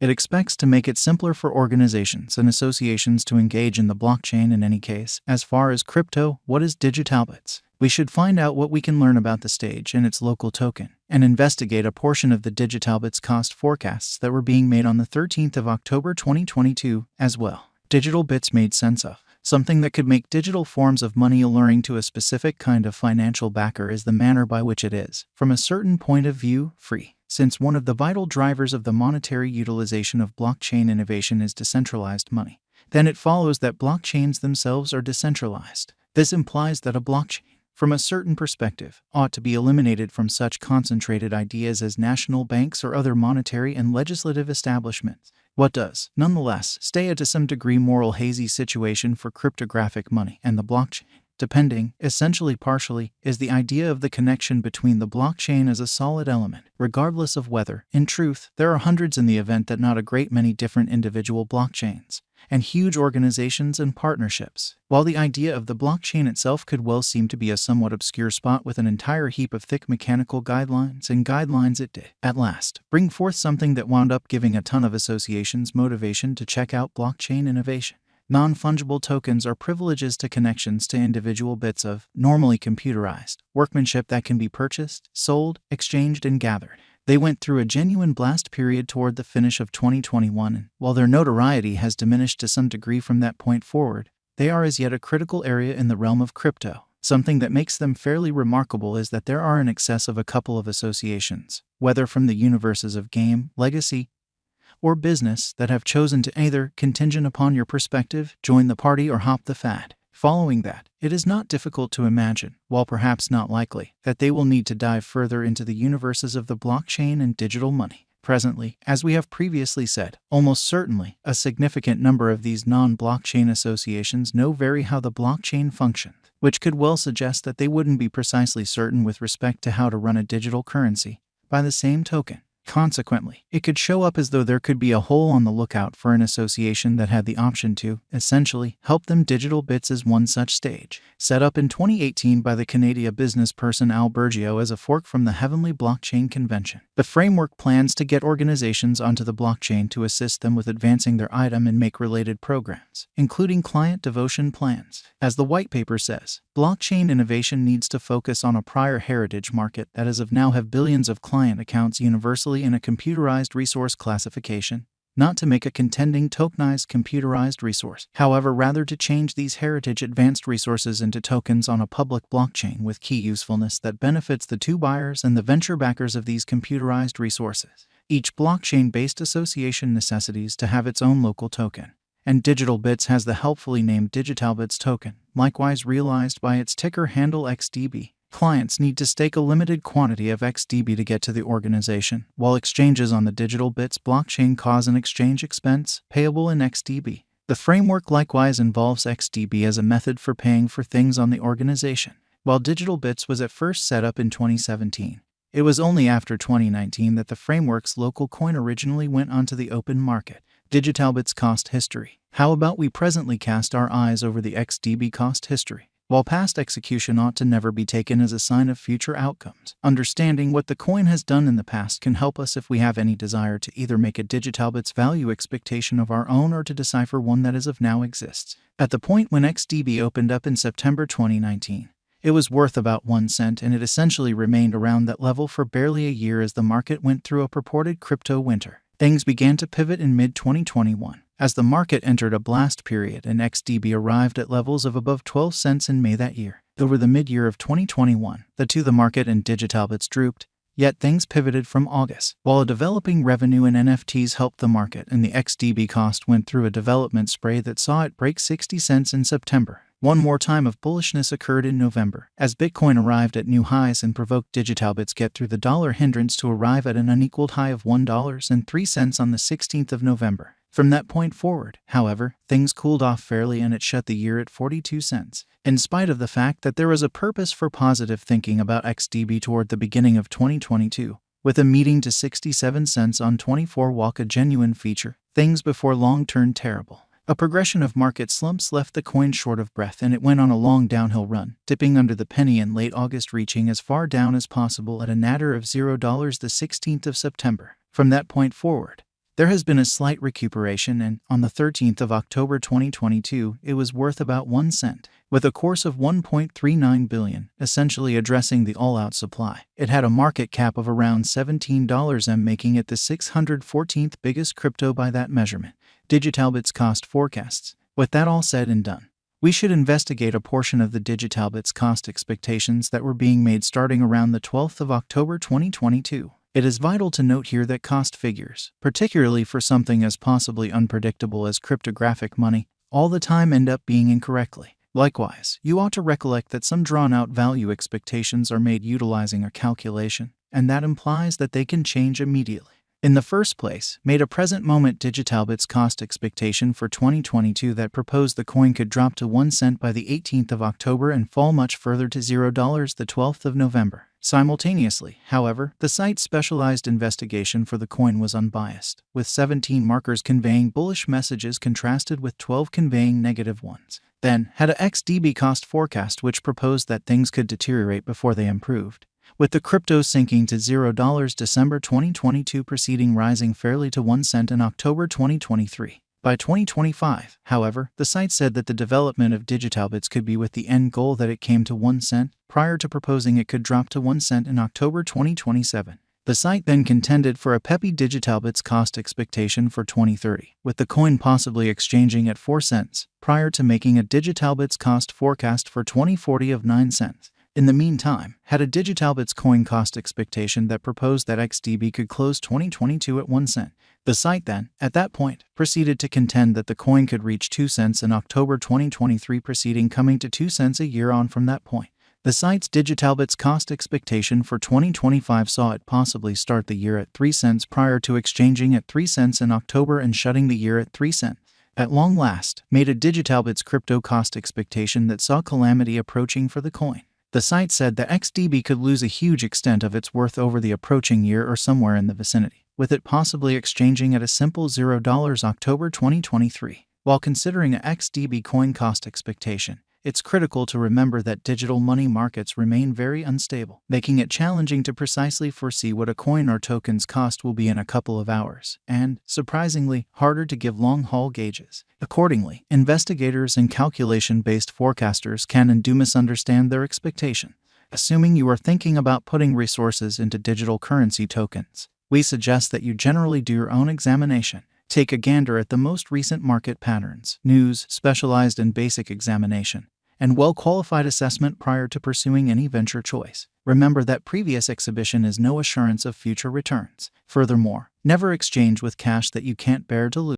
It expects to make it simpler for organizations and associations to engage in the blockchain in any case. As far as crypto, what is DigitalBits? We should find out what we can learn about the stage and its local token, and investigate a portion of the DigitalBits cost forecasts that were being made on the 13th of October 2022 as well. DigitalBits made sense of. Something that could make digital forms of money alluring to a specific kind of financial backer is the manner by which it is, from a certain point of view, free. Since one of the vital drivers of the monetary utilization of blockchain innovation is decentralized money, then it follows that blockchains themselves are decentralized. This implies that a blockchain, from a certain perspective, ought to be eliminated from such concentrated ideas as national banks or other monetary and legislative establishments. What does, nonetheless, stay a to some degree moral hazy situation for cryptographic money and the blockchain, depending, essentially partially, is the idea of the connection between the blockchain as a solid element, regardless of whether, in truth, there are hundreds in the event that not a great many different individual blockchains, and huge organizations and partnerships. While the idea of the blockchain itself could well seem to be a somewhat obscure spot with an entire heap of thick mechanical guidelines, it did, at last, bring forth something that wound up giving a ton of associations motivation to check out blockchain innovation. Non-fungible tokens are privileges to connections to individual bits of, normally computerized, workmanship that can be purchased, sold, exchanged, and gathered. They went through a genuine blast period toward the finish of 2021, and while their notoriety has diminished to some degree from that point forward, they are as yet a critical area in the realm of crypto. Something that makes them fairly remarkable is that there are in excess of a couple of associations, whether from the universes of game, legacy, or business, that have chosen to either, contingent upon your perspective, join the party or hop the fad. Following that, it is not difficult to imagine, while perhaps not likely, that they will need to dive further into the universes of the blockchain and digital money. Presently, as we have previously said, almost certainly, a significant number of these non-blockchain associations know very how the blockchain functions, which could well suggest that they wouldn't be precisely certain with respect to how to run a digital currency by the same token. Consequently, it could show up as though there could be a hole on the lookout for an association that had the option to, essentially, help them. DigitalBits is one such stage. Set up in 2018 by the Canadian business person Al Burgio as a fork from the Heavenly Blockchain Convention. The framework plans to get organizations onto the blockchain to assist them with advancing their item and make related programs, including client devotion plans. As the white paper says, blockchain innovation needs to focus on a prior heritage market that as of now have billions of client accounts universally in a computerized resource classification, not to make a contending tokenized computerized resource. However, rather to change these heritage advanced resources into tokens on a public blockchain with key usefulness that benefits the two buyers and the venture backers of these computerized resources. Each blockchain-based association necessitates to have its own local token, and DigitalBits has the helpfully named DigitalBits token, likewise realized by its ticker handle XDB. Clients need to stake a limited quantity of XDB to get to the organization, while exchanges on the DigitalBits blockchain cause an exchange expense payable in XDB. The framework likewise involves XDB as a method for paying for things on the organization. While DigitalBits was at first set up in 2017, it was only after 2019 that the framework's local coin originally went onto the open market. DigitalBits cost history. How about we presently cast our eyes over the XDB cost history? While past execution ought to never be taken as a sign of future outcomes, understanding what the coin has done in the past can help us if we have any desire to either make a DigitalBits value expectation of our own or to decipher one that as of now exists. At the point when XDB opened up in September 2019, it was worth about 1 cent, and it essentially remained around that level for barely a year as the market went through a purported crypto winter. Things began to pivot in mid-2021, as the market entered a blast period and XDB arrived at levels of above 12 cents in May that year. Over the mid-year of 2021, the market and DigitalBits drooped, yet things pivoted from August. While a developing revenue in NFTs helped the market and the XDB cost went through a development spree that saw it break 60 cents in September. One more time of bullishness occurred in November, as Bitcoin arrived at new highs and provoked DigitalBits get through the dollar hindrance to arrive at an unequaled high of $1.03 on the 16th of November. From that point forward, however, things cooled off fairly and it shut the year at 42 cents. In spite of the fact that there was a purpose for positive thinking about XDB toward the beginning of 2022, with a meeting to 67 cents on 24 walk a genuine feature, things before long turned terrible. A progression of market slumps left the coin short of breath and it went on a long downhill run, dipping under the penny in late August, reaching as far down as possible at a nadir of $0 the 16th of September. From that point forward, There has been a slight recuperation, and on the 13th of October 2022, it was worth about 1 cent. With a course of 1.39 billion, essentially addressing the all-out supply. It had a market cap of around $17 and making it the 614th biggest crypto by that measurement. DigitalBits cost forecasts. With that all said and done, we should investigate a portion of the DigitalBits cost expectations that were being made starting around the 12th of October 2022. It is vital to note here that cost figures, particularly for something as possibly unpredictable as cryptographic money, all the time end up being incorrectly. Likewise, you ought to recollect that some drawn-out value expectations are made utilizing a calculation, and that implies that they can change immediately. In the first place, made a present-moment DigitalBits cost expectation for 2022 that proposed the coin could drop to 1 cent by the 18th of October and fall much further to $0 the 12th of November. Simultaneously, however, the site's specialized investigation for the coin was unbiased, with 17 markers conveying bullish messages contrasted with 12 conveying negative ones. Then, had a XDB cost forecast which proposed that things could deteriorate before they improved, with the crypto sinking to $0 December 2022 preceding rising fairly to 1 cent in October 2023. By 2025, however, the site said that the development of DigitalBits could be with the end goal that it came to 1 cent, prior to proposing it could drop to 1 cent in October 2027. The site then contended for a peppy DigitalBits cost expectation for 2030, with the coin possibly exchanging at 4 cents, prior to making a DigitalBits cost forecast for 2040 of 9 cents. In the meantime, had a DigitalBits coin cost expectation that proposed that XDB could close 2022 at 1 cent. The site then, at that point, proceeded to contend that the coin could reach 2 cents in October 2023 preceding coming to 2 cents a year on from that point. The site's DigitalBits cost expectation for 2025 saw it possibly start the year at 3 cents prior to exchanging at 3 cents in October and shutting the year at 3 cents. At long last, made a DigitalBits crypto cost expectation that saw calamity approaching for the coin. The site said that XDB could lose a huge extent of its worth over the approaching year or somewhere in the vicinity, with it possibly exchanging at a simple $0 October 2023. While considering a XDB coin cost expectation, it's critical to remember that digital money markets remain very unstable, making it challenging to precisely foresee what a coin or token's cost will be in a couple of hours, and, surprisingly, harder to give long-haul gauges. Accordingly, investigators and calculation-based forecasters can and do misunderstand their expectation. Assuming you are thinking about putting resources into digital currency tokens, we suggest that you generally do your own examination. Take a gander at the most recent market patterns, news, specialized and basic examination, and well-qualified assessment prior to pursuing any venture choice. Remember that previous exhibition is no assurance of future returns. Furthermore, never exchange with cash that you can't bear to lose.